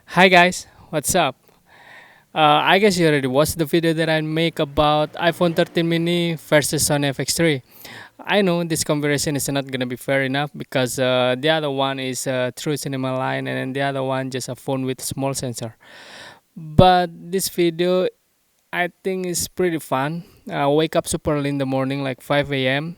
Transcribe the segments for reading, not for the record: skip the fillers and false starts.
Hi guys, what's up? I guess you already watched the video that I make about iPhone 13 mini versus Sony FX3. I know this conversation is not gonna be fair enough because the other one is a true cinema line and then the other one just a phone with small sensor. But this video I think is pretty fun. Wake up super early in the morning like 5 a.m.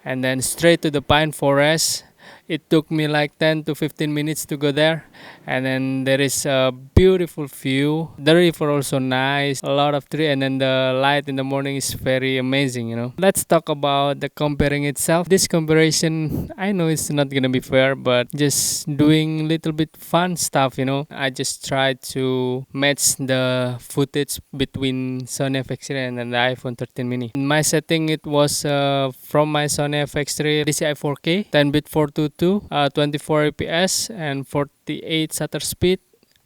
and then straight to the pine forest. It took me like 10 to 15 minutes to go there, and then there is a beautiful view. The river also nice, a lot of tree, and then the light in the morning is very amazing. Let's talk about the comparing itself. This comparison, I know it's not gonna be fair, but just doing little bit fun stuff. I just try to match the footage between Sony FX3 and then the iPhone 13 mini. In my setting, it was from my Sony FX3 DCI 4K, 10-bit 422, 24 fps, and 48 shutter speed.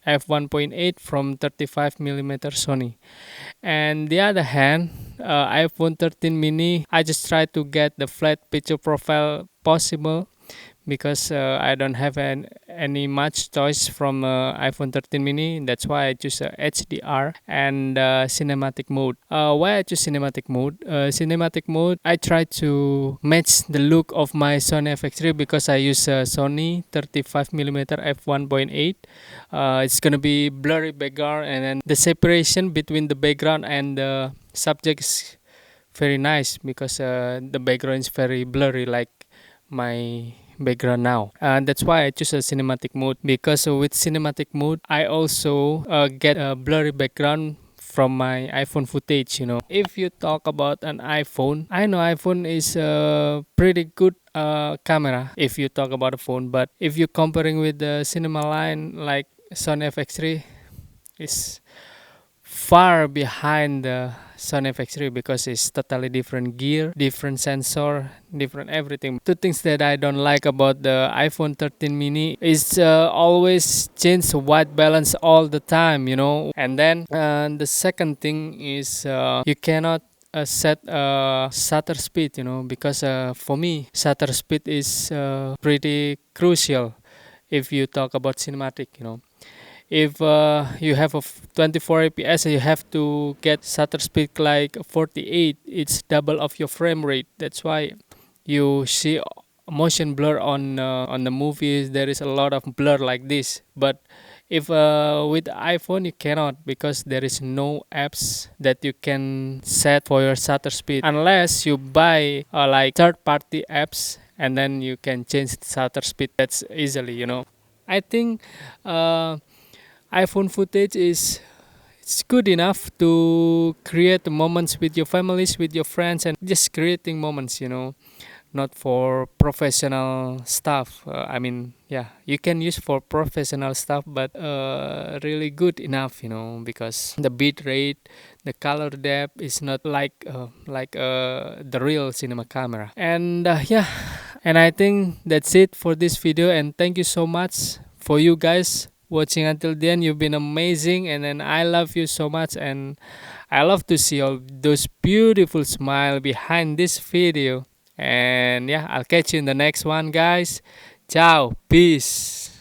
F1.8 from 35mm Sony. And the other hand, iPhone 13 mini, I just try to get the flat picture profile possible because I don't have any much choice from iPhone 13 mini. That's why I choose HDR and cinematic mode. Why I choose cinematic mode? Cinematic mode, I try to match the look of my Sony FX3 because I use Sony 35mm f1.8. It's gonna be blurry background, and then the separation between the background and the subject is very nice because the background is very blurry like my background now, and that's why I choose a cinematic mode because with cinematic mode I also get a blurry background from my iPhone footage. If you talk about an iPhone, I know iPhone is a pretty good camera if you talk about a phone, but if you're comparing with the cinema line like Sony FX3, is far behind the Sony FX3 because it's totally different gear, different sensor, different everything. Two things that I don't like about the iPhone 13 mini is always change white balance all the time. And then the second thing is you cannot set shutter speed, because for me shutter speed is pretty crucial if you talk about cinematic. If you have a 24 fps, you have to get shutter speed like 48. It's double of your frame rate. That's why you see motion blur on the movies. There is a lot of blur like this, but if with iPhone you cannot because there is no apps that you can set for your shutter speed unless you buy like third party apps, and then you can change the shutter speed that's easily. I think uh, iPhone footage is it's good enough to create moments with your families, with your friends, and just creating moments. Not for professional stuff. I mean, yeah, you can use for professional stuff, but really good enough, because the bit rate, the color depth is not like the real cinema camera. And yeah, and I think that's it for this video. And thank you so much for you guys watching until the end. You've been amazing, and then I love you so much, and I love to see all those beautiful smile behind this video. And yeah, I'll catch you in the next one, guys. Ciao, peace.